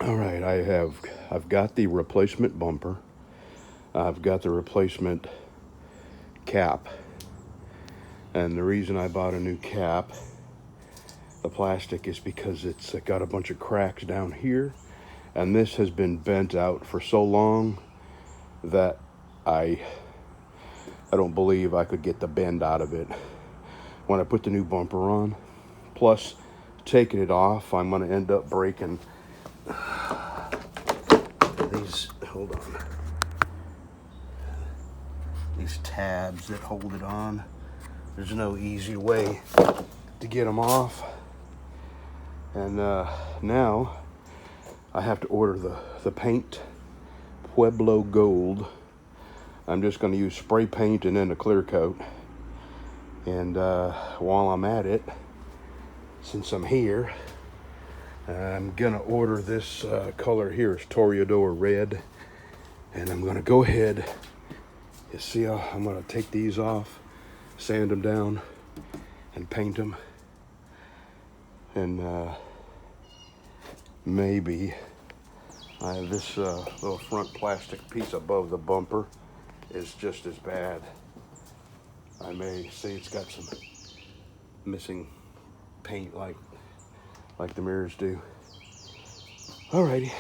All right, I've got the replacement bumper. I've got the replacement cap. And the reason I bought a new cap, the plastic, is because it's got a bunch of cracks down here. And this has been bent out for so long that I don't believe I could get the bend out of it when I put the new bumper on. Plus, taking it off, I'm going to end up breaking these, hold on, these tabs that hold it on. There's no easy way to get them off. And now I have to order the paint, Pueblo Gold. I'm just going to use spray paint and then a clear coat. And while I'm at it, since I'm here, I'm going to order this color here. It's Toreador Red. And I'm going to go ahead, you see how I'm going to take these off, sand them down, and paint them. And maybe this little front plastic piece above the bumper is just as bad. I may see it's got some missing paint like the mirrors do. Alrighty.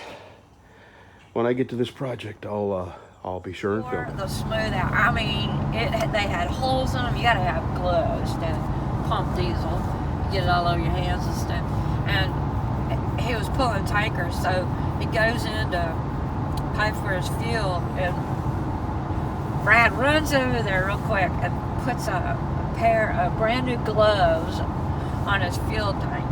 When I get to this project, I'll be sure and film it. The smooth out. I mean, they had holes in them. You gotta have gloves to pump diesel. You get it all over your hands and stuff. And he was pulling tankers, so he goes in to pay for his fuel, and Brad runs over there real quick and puts a pair of brand new gloves on his fuel tank.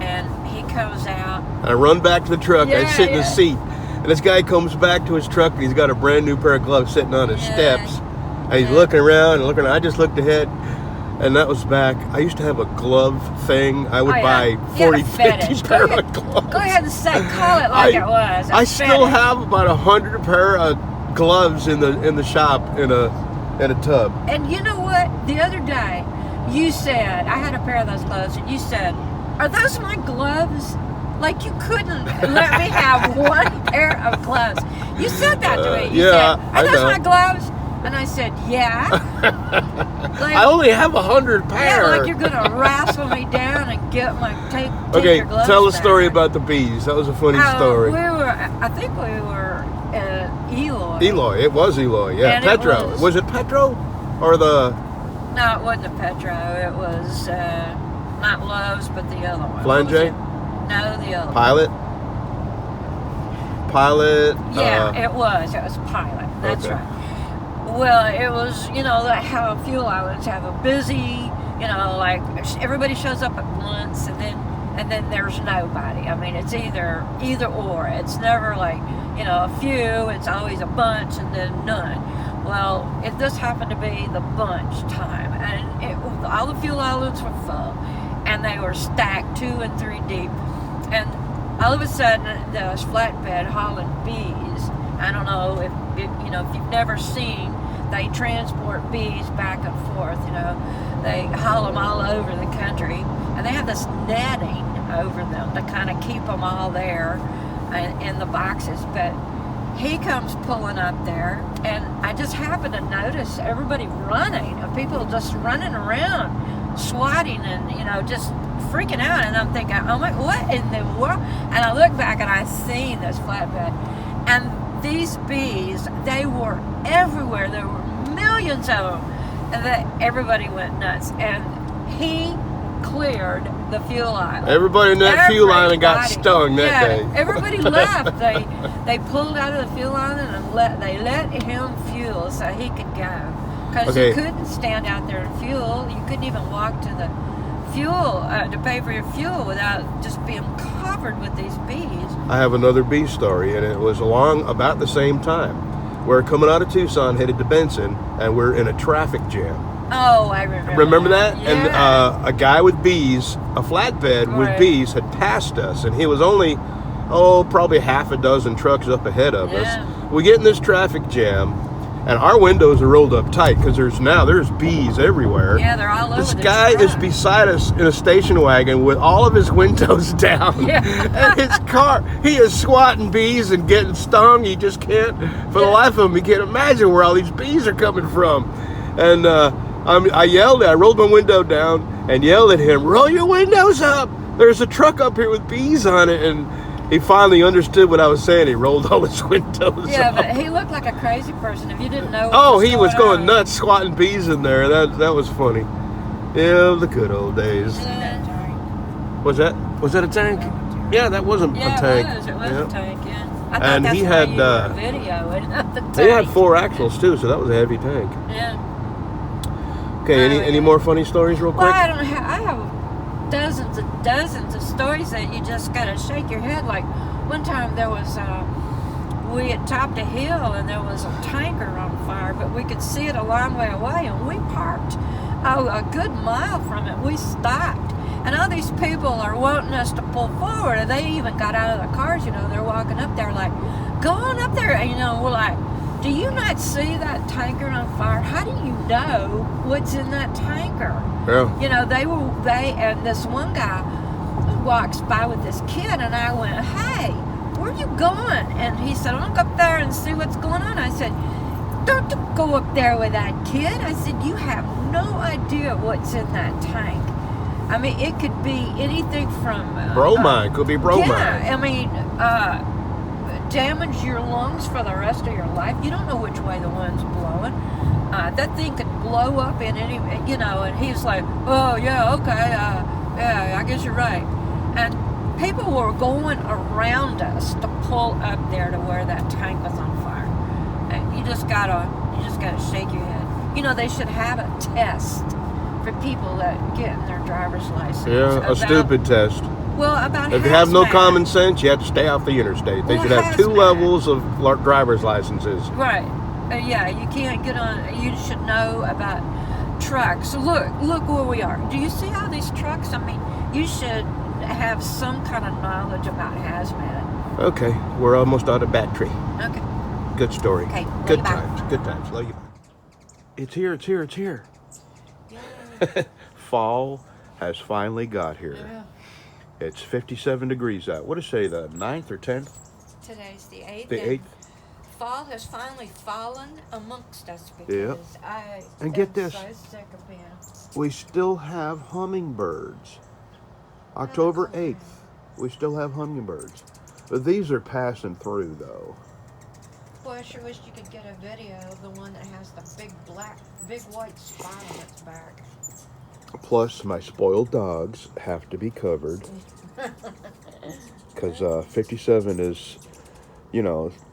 And he comes out. I run back to the truck. I sit in the seat. And this guy comes back to his truck and he's got a brand new pair of gloves sitting on his steps. And he's looking around and looking. I just looked ahead and that was back. I used to have a glove thing. I would buy 40, 50 pair of gloves. Go ahead and call it like it was. I still have about 100 pair of gloves in the shop in a tub. And you know what? The other day you said, I had a pair of those gloves, and you said, "Are those my gloves?" Like you couldn't let me have one pair of gloves. You said that to me. You said, "Are those my gloves?" And I said, "Yeah." Like, I only have 100 pair. Yeah, like you're gonna wrestle me down and take okay, your gloves tell a back. story about the bees. That was a funny story. I think we were at Eloy. Eloy, it was Eloy, yeah. And Petro. Was it Petro? Or the... No, it wasn't a Petro. It was not Lowe's, but the other one. Flange? No, the other Pilot? Pilot? Yeah, it was. It was Pilot. That's right. Well, it was, like how fuel islands have a busy, like everybody shows up at once and then there's nobody. I mean, it's either or. It's never like, a few. It's always a bunch and then none. Well, this happened to be the bunch time, and all the fuel islands were full, and they were stacked 2 and 3 deep. And all of a sudden, this flatbed hauling bees. I don't know if you've never seen. They transport bees back and forth. They haul them all over the country, and they have this netting over them to kind of keep them all there in the boxes. But he comes pulling up there, and I just happened to notice everybody running, and people just running around, swatting and, just freaking out. And I'm thinking, oh my, what in the world? And I look back, and I seen this flatbed. And these bees, they were everywhere. There were millions of them. And everybody went nuts. And he cleared the fuel island. Everybody in that fuel island got stung that day. Everybody left. They pulled out of the fuel island and they let him fuel so he could go. Because you couldn't stand out there and fuel. You couldn't even walk to the fuel to pay for your fuel without just being covered with these bees. I have another bee story, and it was along about the same time. We're coming out of Tucson, headed to Benson, and we're in a traffic jam. Oh, I remember. Remember that? Yeah. And a guy with bees, a flatbed with bees, had passed us, and he was only, probably half a dozen trucks up ahead of us. We get in this traffic jam, and our windows are rolled up tight because there's bees everywhere. Yeah, they're all over. This the guy truck. is beside us in a station wagon with all of his windows down. Yeah. And his car, he is swatting bees and getting stung. He just can't, for the life of him, he can't imagine where all these bees are coming from. And I rolled my window down and yelled at him, "Roll your windows up. There's a truck up here with bees on it." And he finally understood what I was saying. He rolled all his windows Yeah, up. but he looked like a crazy person. If you didn't know. He was going on. nuts swatting bees in there. That was funny. Yeah, the good old days. Yeah. Was that a tank? Yeah, that wasn't a tank. It was Yeah. a tank. Yeah. I thought And that's he why had, you were videoing the tank. They had 4 axles too, so that was a heavy tank. Yeah. Okay, any more funny stories real quick? Well, I have dozens and dozens of stories that you just gotta shake your head. Like one time there was, we had topped a hill and there was a tanker on fire, but we could see it a long way away, and we parked a good mile from it. We stopped, and all these people are wanting us to pull forward, and they even got out of the cars. They're walking up there like, "Go on up there," and we're like, "Do you not see that tanker on fire? How do you know what's in that tanker?" Yeah. They and this one guy walks by with this kid, and I went, "Hey, where you going?" And he said, "I'll go up there and see what's going on." I said, "Don't go up there with that kid." I said, "You have no idea what's in that tank. I mean, it could be anything from Bromine. Could be bromine. Yeah, I mean, damage your lungs for the rest of your life. You don't know which way the wind's blowing. That thing could blow up in any, and he's like, "Oh, yeah, okay, yeah, I guess you're right." And people were going around us to pull up there to where that tank was on fire. And you just gotta shake your head. They should have a test for people that get their driver's license. Yeah, a stupid test. Well, about If you have no hazmat. common sense, you have to stay off the interstate. They Well, should have 2 hazmat. levels of driver's licenses. Right. Yeah, you can't get on. You should know about trucks. Look where we are. Do you see all these trucks? I mean, you should have some kind of knowledge about hazmat. Okay, we're almost out of battery. Okay. Good story. Okay, love Good you, bye. times. Good times. Love you. It's here. It's here. It's here. Yeah. Fall has finally got here. Yeah. It's 57 degrees out. What did I say, the 9th or 10th? Today's the 8th. The 8th. Fall has finally fallen amongst us Yeah. because I And get am this. so sick of being. We still have hummingbirds. October 8th, we still have hummingbirds. But these are passing through, though. Boy, I sure wish you could get a video of the one that has the big white spot on its back. Plus, my spoiled dogs have to be covered. Because 57 is,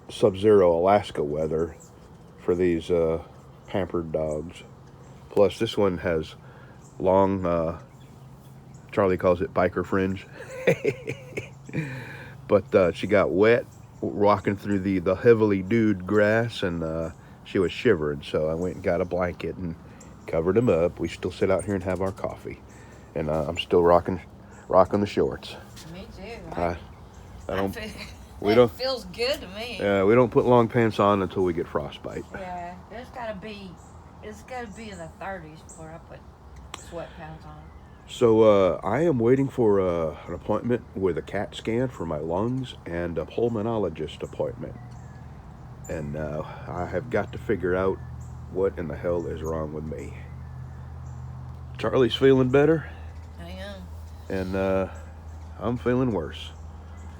sub-zero Alaska weather for these pampered dogs. Plus, this one has long, Charlie calls it biker fringe. But she got wet walking through the heavily dewed grass, and she was shivering. So I went and got a blanket and covered him up. We still sit out here and have our coffee. And I'm still rocking the shorts. Me too. I don't. It feels good to me. We don't put long pants on until we get frostbite. Yeah, it's gotta be in the 30s before I put sweatpants on. So I am waiting for an appointment with a CAT scan for my lungs and a pulmonologist appointment. And I have got to figure out what in the hell is wrong with me. Charlie's feeling better. I am. And I'm feeling worse.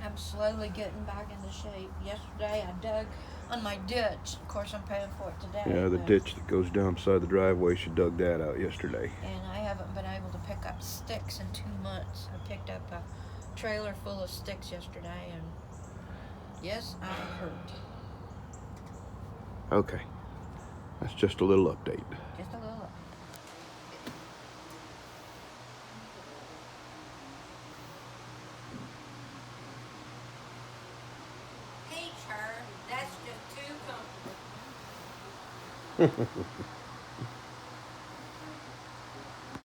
I'm slowly getting back into shape. Yesterday I dug on my ditch. Of course I'm paying for it today. Yeah, the ditch that goes down beside the driveway, she dug that out yesterday. And I haven't been able to pick up sticks in 2 months. I picked up a trailer full of sticks yesterday, and yes, I'm hurt. Okay. That's just a little update. Just a little. Teach her. That's just too comfortable.